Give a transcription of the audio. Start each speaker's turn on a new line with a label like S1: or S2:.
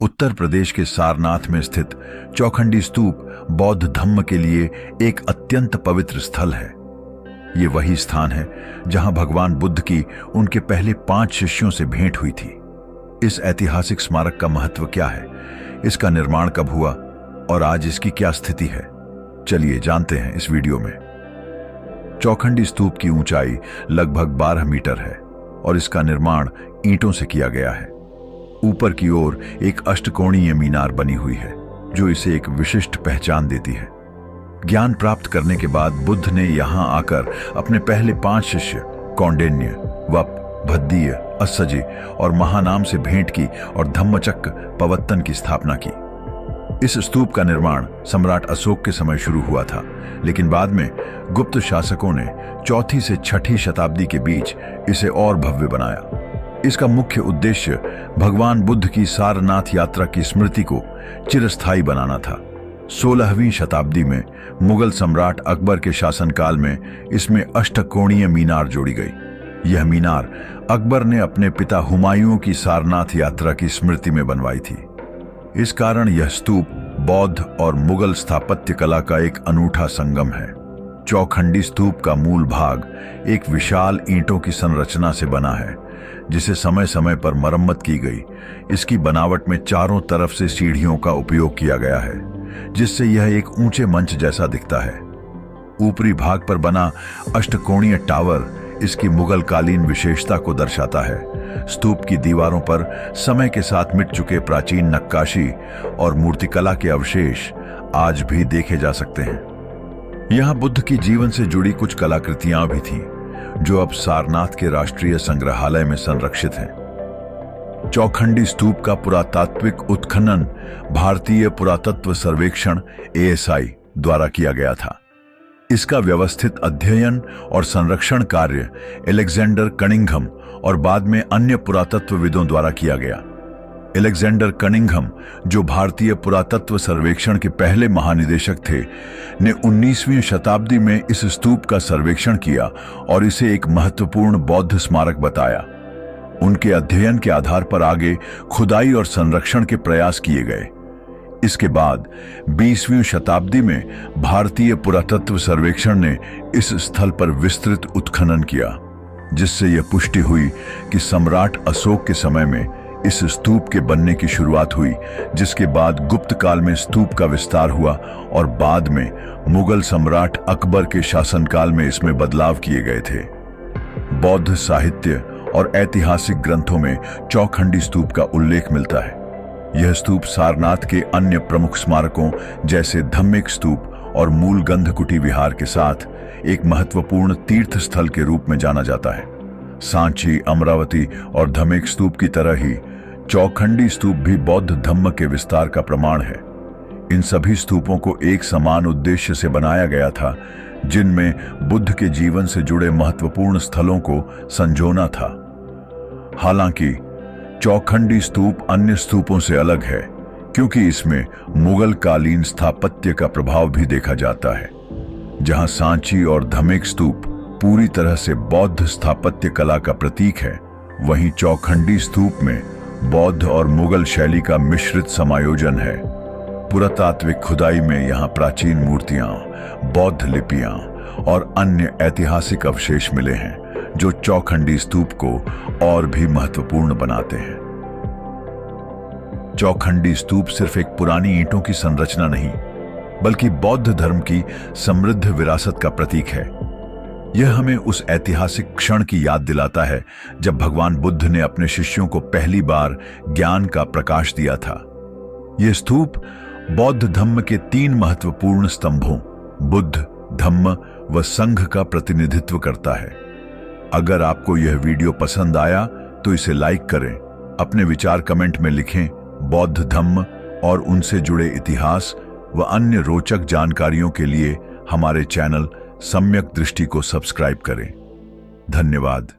S1: उत्तर प्रदेश के सारनाथ में स्थित चौखंडी स्तूप बौद्ध धम्म के लिए एक अत्यंत पवित्र स्थल है। ये वही स्थान है जहां भगवान बुद्ध की उनके पहले 5 शिष्यों से भेंट हुई थी। इस ऐतिहासिक स्मारक का महत्व क्या है, इसका निर्माण कब हुआ और आज इसकी क्या स्थिति है, चलिए जानते हैं इस वीडियो में। चौखंडी स्तूप की ऊंचाई लगभग 12 मीटर है और इसका निर्माण ईंटों से किया गया है। ऊपर की ओर एक अष्टकोणीय मीनार बनी हुई है जो इसे एक विशिष्ट पहचान देती है। ज्ञान प्राप्त करने के बाद बुद्ध ने यहां आकर अपने पहले 5 शिष्य कौंडिन्य, वप, भद्दीय, अस्सजी और महानाम से भेंट की और धम्मचक्र पवत्तन की स्थापना की। इस स्तूप का निर्माण सम्राट अशोक के समय शुरू हुआ था, लेकिन बाद में गुप्त शासकों ने 4वीं से 6वीं शताब्दी के बीच इसे और भव्य बनाया। इसका मुख्य उद्देश्य भगवान बुद्ध की सारनाथ यात्रा की स्मृति को चिरस्थायी बनाना था। 16वीं शताब्दी में मुगल सम्राट अकबर के शासनकाल में इसमें अष्टकोणीय मीनार जोड़ी गई। यह मीनार अकबर ने अपने पिता हुमायूं की सारनाथ यात्रा की स्मृति में बनवाई थी। इस कारण यह स्तूप बौद्ध और मुगल स्थापत्य कला का एक अनूठा संगम है। चौखंडी स्तूप का मूल भाग एक विशाल ईंटों की संरचना से बना है जिसे समय समय पर मरम्मत की गई। इसकी बनावट में चारों तरफ से सीढ़ियों का उपयोग किया गया है जिससे यह एक ऊंचे मंच जैसा दिखता है। ऊपरी भाग पर बना अष्टकोणीय टावर इसकी मुगल कालीन विशेषता को दर्शाता है। स्तूप की दीवारों पर समय के साथ मिट चुके प्राचीन नक्काशी और मूर्तिकला के अवशेष आज भी देखे जा सकते हैं। यहाँ बुद्ध की जीवन से जुड़ी कुछ कलाकृतियां भी थीं जो अब सारनाथ के राष्ट्रीय संग्रहालय में संरक्षित हैं। चौखंडी स्तूप का पुरातात्विक उत्खनन भारतीय पुरातत्व सर्वेक्षण ASI द्वारा किया गया था। इसका व्यवस्थित अध्ययन और संरक्षण कार्य अलेक्जेंडर कनिंघम और बाद में अन्य पुरातत्वविदों द्वारा किया गया। अलेक्जेंडर कनिंघम, जो भारतीय पुरातत्व सर्वेक्षण के पहले महानिदेशक थे, ने 19वीं शताब्दी में इस स्तूप का सर्वेक्षण किया और इसे एक महत्वपूर्ण बौद्ध स्मारक बताया। उनके अध्ययन के आधार पर आगे खुदाई और संरक्षण के प्रयास किए गए। इसके बाद 20वीं शताब्दी में भारतीय पुरातत्व सर्वेक्षण ने इस स्थल पर विस्तृत उत्खनन किया, जिससे यह पुष्टि हुई कि सम्राट अशोक के समय में इस स्तूप के बनने की शुरुआत हुई, जिसके बाद गुप्त काल में स्तूप का विस्तार हुआ और बाद में मुगल सम्राट अकबर के शासनकाल में इसमें बदलाव किए गए थे। बौद्ध साहित्य और ऐतिहासिक ग्रंथों में चौखंडी स्तूप का उल्लेख मिलता है। यह स्तूप सारनाथ के अन्य प्रमुख स्मारकों जैसे धम्मिक स्तूप और मूल गंधकुटी विहार के साथ एक महत्वपूर्ण तीर्थ स्थल के रूप में जाना जाता है। सांची, अमरावती और धम्मिक स्तूप की तरह ही चौखंडी स्तूप भी बौद्ध धम्म के विस्तार का प्रमाण है। इन सभी स्तूपों को एक समान उद्देश्य से बनाया गया था, जिनमें बुद्ध के जीवन से जुड़े महत्वपूर्ण स्थलों को संजोना था। हालांकि चौखंडी स्तूप अन्य स्तूपों से अलग है क्योंकि इसमें मुगल कालीन स्थापत्य का प्रभाव भी देखा जाता है। जहां सांची और धम्मिक स्तूप पूरी तरह से बौद्ध स्थापत्य कला का प्रतीक है, वहीं चौखंडी स्तूप में बौद्ध और मुगल शैली का मिश्रित समायोजन है। पुरातात्विक खुदाई में यहाँ प्राचीन मूर्तियां, बौद्ध लिपियां और अन्य ऐतिहासिक अवशेष मिले हैं जो चौखंडी स्तूप को और भी महत्वपूर्ण बनाते हैं। चौखंडी स्तूप सिर्फ एक पुरानी ईंटों की संरचना नहीं, बल्कि बौद्ध धर्म की समृद्ध विरासत का प्रतीक है। यह हमें उस ऐतिहासिक क्षण की याद दिलाता है जब भगवान बुद्ध ने अपने शिष्यों को पहली बार ज्ञान का प्रकाश दिया था। यह स्तूप बौद्ध धम्म के 3 महत्वपूर्ण स्तंभों बुद्ध, धम्म व संघ का प्रतिनिधित्व करता है। अगर आपको यह वीडियो पसंद आया तो इसे लाइक करें, अपने विचार कमेंट में लिखें। बौद्ध धम्म और उनसे जुड़े इतिहास व अन्य रोचक जानकारियों के लिए हमारे चैनल सम्यक दृष्टि को सब्सक्राइब करें। धन्यवाद।